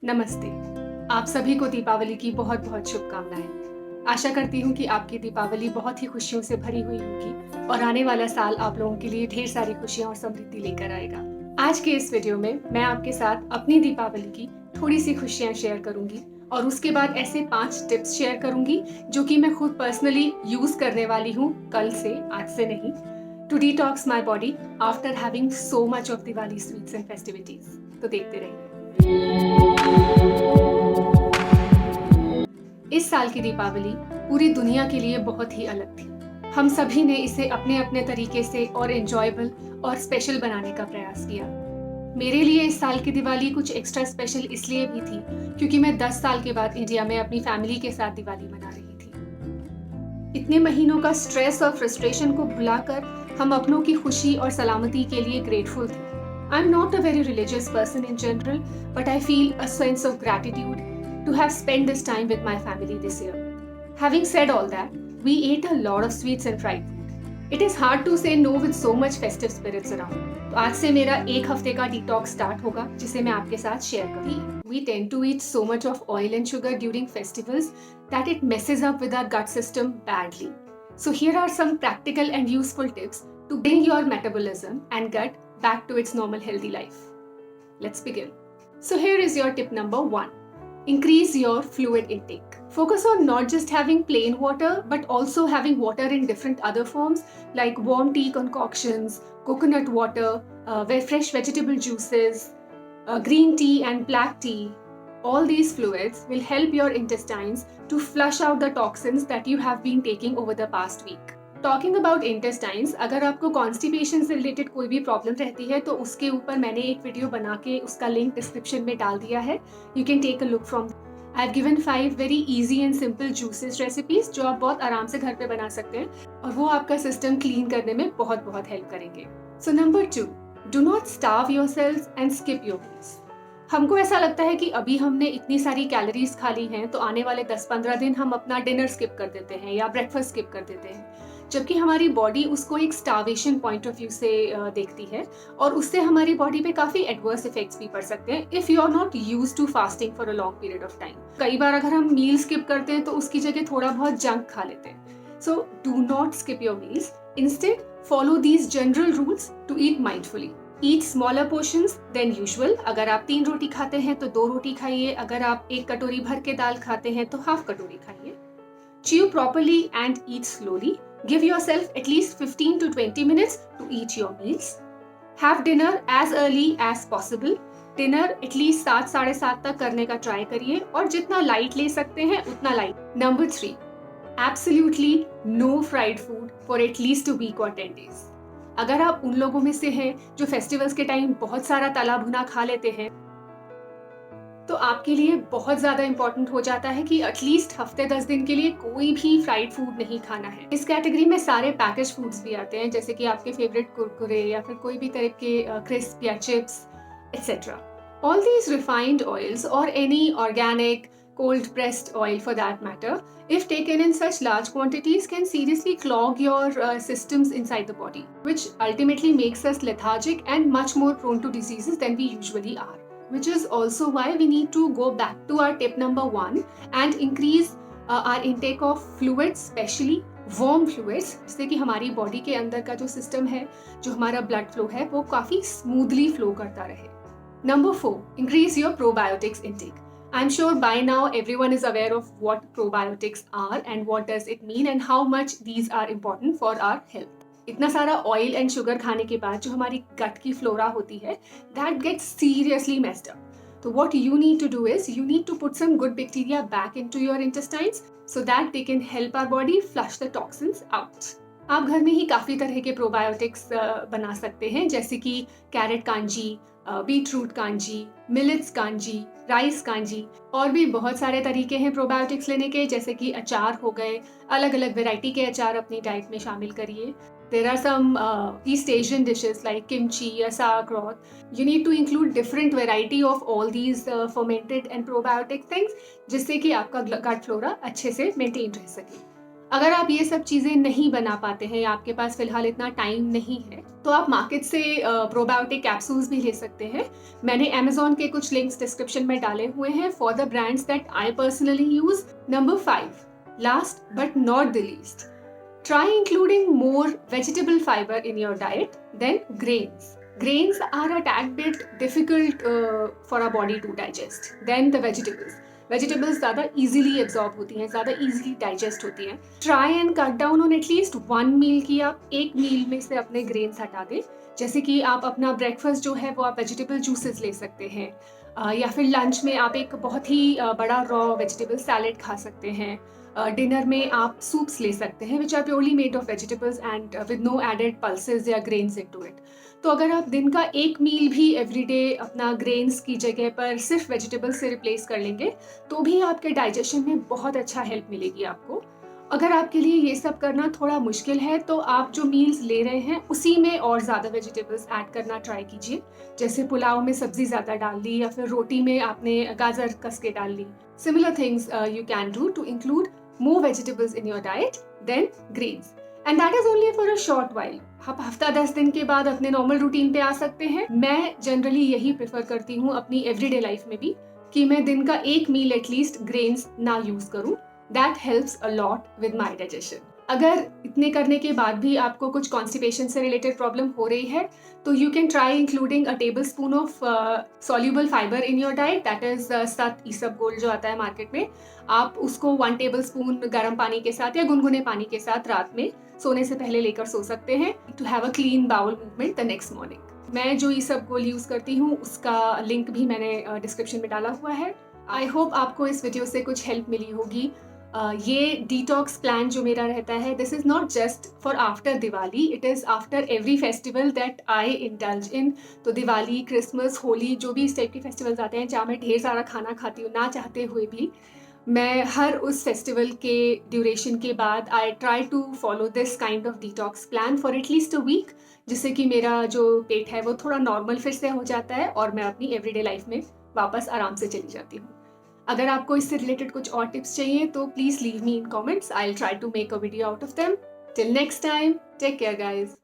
नमस्ते। आप सभी को दीपावली की बहुत-बहुत शुभकामनाएँ। आशा करती हूँ कि आपकी दीपावली बहुत ही खुशियों से भरी हुई होगी और आने वाला साल आप लोगों के लिए ढेर सारी खुशियाँ और समृद्धि लेकर आएगा। आज के इस वीडियो में मैं आपके साथ अपनी दीपावली की थोड़ी-सी खुशियाँ शेयर करूँगी और उसके बाद ऐसे 5 टिप्स शेयर करूँगी जो कि मैं खुद पर्सनली यूज़ करने वाली हूँ कल से, आज से नहीं, to detox my body after having so much of Diwali sweets and festivities. तो देखते रहिए। इस साल की दीपावली पूरी दुनिया के लिए बहुत ही अलग थी। हम सभी ने इसे अपने अपने तरीके से और एंजॉयबल और स्पेशल बनाने का प्रयास किया। मेरे लिए इस साल की दिवाली कुछ एक्स्ट्रा स्पेशल इसलिए भी थी क्योंकि मैं 10 साल के बाद इंडिया में अपनी फैमिली के साथ दिवाली मना रही थी। इतने महीनों का स्ट्रेस और फ्रस्ट्रेशन को भुलाकर हम अपनों की खुशी और सलामती के लिए ग्रेटफुल थे। I am not a very religious person in general, but I feel a sense of gratitude to have spent this time with my family this year. Having said all that, we ate a lot of sweets and fried food. It is hard to say no with so much festive spirits around. तो आज से मेरा एक हफ्ते का detox start होगा जिसे मैं आपके साथ शेयर करूंगी. We tend to eat so much of oil and sugar during festivals that it messes up with our gut system badly. So here are some practical and useful tips to bring your metabolism and gut back to its normal healthy life. Let's begin. So here is your tip number 1. Increase your fluid intake. Focus on not just having plain water but also having water in different other forms like warm tea concoctions, coconut water, fresh vegetable juices, green tea and black tea. All these fluids will help your intestines to flush out the toxins that you have been taking over the past week. Talking about intestines, अगर आपको constipation से related कोई भी problem रहती है तो उसके ऊपर मैंने एक वीडियो बना के उसका लिंक डिस्क्रिप्शन में डाल दिया है. You can take a look from. I have given 5 very easy and simple juices recipes जो आप बहुत आराम से घर पे बना सकते हैं और वो आपका सिस्टम क्लीन करने में बहुत बहुत हेल्प करेंगे. So number 2, do not starve yourselves and skip your meals. हमको ऐसा लगता है कि अभी हमने इतनी सारी कैलोरीज खा ली हैं तो आने वाले 10-15 दिन हम अपना डिनर स्किप कर देते हैं या ब्रेकफास्ट स्किप कर देते हैं, जबकि हमारी बॉडी उसको एक स्टार्वेशन पॉइंट ऑफ व्यू से देखती है और उससे हमारी बॉडी पे काफी एडवर्स इफेक्ट्स भी पड़ सकते हैं if you are not used to fasting for a long period of time. कई बार अगर हम मील स्किप करते हैं तो उसकी जगह थोड़ा बहुत जंक खा लेते हैं. So do not skip your meals. Instead follow these general rules to eat mindfully. Eat smaller portions than usual. अगर आप 3 रोटी खाते हैं तो 2 रोटी खाइए. अगर आप 1 कटोरी भर के दाल खाते हैं तो हाफ कटोरी खाइए. Chew properly and eat slowly. Give yourself at least 15 to 20 minutes to eat your meals. Have dinner as early as possible. Dinner at least 7-7:30 तक करने का ट्राई करिए और जितना लाइट ले सकते हैं उतना light. Number 3, absolutely no fried food for at least a week or 10 days. अगर आप उन लोगों में से हैं जो फेस्टिवल्स के टाइम बहुत सारा तला भुना खा लेते हैं तो आपके लिए बहुत ज्यादा इंपॉर्टेंट हो जाता है कि एटलीस्ट हफ्ते 10 दिन के लिए कोई भी फ्राइड फूड नहीं खाना है. इस कैटेगरी में सारे पैकेज फूड्स भी आते हैं जैसे कि आपके फेवरेट कुरकुरे या फिर कोई भी तरह के क्रिस्प या chips etcetera. All these refined oils और any organic cold pressed oil for that matter, if taken in such large quantities, can seriously clog your systems inside the body, which ultimately makes us lethargic and much more prone to diseases than we usually are. Which is also why we need to go back to our tip number 1 and increase our intake of fluids, especially warm fluids, जिससे कि हमारी body के अंदर का जो system है, जो हमारा ब्लड फ्लो है, वो काफी स्मूथली फ्लो करता रहे. Number 4, increase your probiotics intake. I'm sure by now everyone is aware of what probiotics are and what does it mean and how much these are important for our health. इतना सारा oil and sugar खाने के बाद जो हमारी गट की flora होती है that gets seriously messed up. So what you need to do is you need to put some good bacteria back into your intestines so that they can help our body flush the toxins out. आप घर में ही काफ़ी तरह के probiotics बना सकते हैं जैसे कि carrot kanji, beetroot kanji, millets kanji, rice kanji और भी बहुत सारे तरीके हैं प्रोबायोटिक्स लेने के जैसे कि अचार हो गए. अलग अलग वैरायटी के अचार अपनी डाइट में शामिल करिए. There are some East Asian dishes like kimchi or sauerkraut. You need to include different variety of all these fermented and probiotic things जिससे कि आपका gut flora अच्छे से maintain रह सके. अगर आप ये सब चीज़ें नहीं बना पाते हैं या आपके पास फ़िलहाल इतना टाइम नहीं है, तो आप मार्केट से प्रोबायोटिक कैप्सूल्स भी ले सकते हैं। मैंने अमेज़न के कुछ लिंक्स डिस्क्रिप्शन में डाले हुए हैं for the brands that I personally use. Number 5, last but not the least, try including more vegetable fiber in your diet than grains. Grains are a tad bit difficult for our body to digest than the vegetables. Vegetables ज़्यादा easily absorb होती हैं, ज़्यादा easily digest होती हैं। Try and cut down on at least one meal की आप एक मील में से अपने ग्रेन्स हटा दें। जैसे कि आप अपना ब्रेकफास्ट जो है वो आप वेजिटेबल जूसेस ले सकते हैं, या फिर लंच में आप एक बहुत ही बड़ा रॉ वेजिटेबल सैलेड खा सकते हैं। डिनर में आप सूप्स ले सकते हैं which are purely made of vegetables and with no added pulses या ग्रेन्स इनटू इट। तो अगर आप दिन का एक मील भी एवरीडे अपना ग्रेन्स की जगह पर सिर्फ वेजिटेबल्स से रिप्लेस कर लेंगे, तो भी आपके डाइजेशन में बहुत अच्छा हेल्प मिलेगी आपको। अगर आपके लिए ये सब करना थोड़ा मुश्किल है, तो आप जो मील्स ले रहे हैं उसी में और ज़्यादा वेजिटेबल्स ऐड करना ट्राई कीजिए। जैसे पुलाव में सब्जी ज़्यादा डाल ली, या फिर रोटी में आपने गाजर कस के डाल ली। Similar things you can do to include more vegetables in your diet than grains, and that is only for a short while. आप हफ्ता 10 दिन के बाद अपने नॉर्मल रूटीन पे आ सकते हैं। मैं जनरली यही प्रेफर करती हूँ अपनी एवरीडे लाइफ में भी, कि मैं दिन का एक मील एटलीस्ट ग्रेन्स ना यूज करूँ। That helps a lot with my digestion. अगर इतने करने के बाद भी आपको कुछ कॉन्स्टिपेशन से रिलेटेड प्रॉब्लम हो रही है, तो you can try including a table spoon of soluble fibre in your diet, that is सत ईसबगोल जो आता है मार्केट में। आप उसको 1 टेबल स्पून गर्म पानी के साथ या गुनगुने पानी के साथ रात में सोने से पहले लेकर सो सकते हैं, to have a clean bowel movement the next morning. मैं जो ईसबगोल यूज करती हूँ उसका लिंक भी मैंने डिस्क्रिप्शन में डाला हुआ है। आई होप आपको इस वीडियो से कुछ हेल्प मिली होगी। ये डिटॉक्स प्लान जो मेरा रहता है, this is not just for after Diwali, it is after every festival that I indulge in. तो दिवाली, क्रिसमस, होली, जो भी इस टाइप के फेस्टिवल्स आते हैं जहाँ मैं ढेर सारा खाना खाती हूँ ना चाहते हुए भी, मैं हर उस फेस्टिवल के ड्यूरेशन के बाद I try to follow this kind of detox plan for at least a week, जिससे कि मेरा जो पेट है वो थोड़ा नॉर्मल फिर से हो जाता है और मैं अपनी एवरीडे लाइफ में वापस आराम से चली जाती हूँ। अगर आपको इससे रिलेटेड कुछ और टिप्स चाहिए तो please leave me in comments, I will try to make a video out of them. Till next time, take care guys.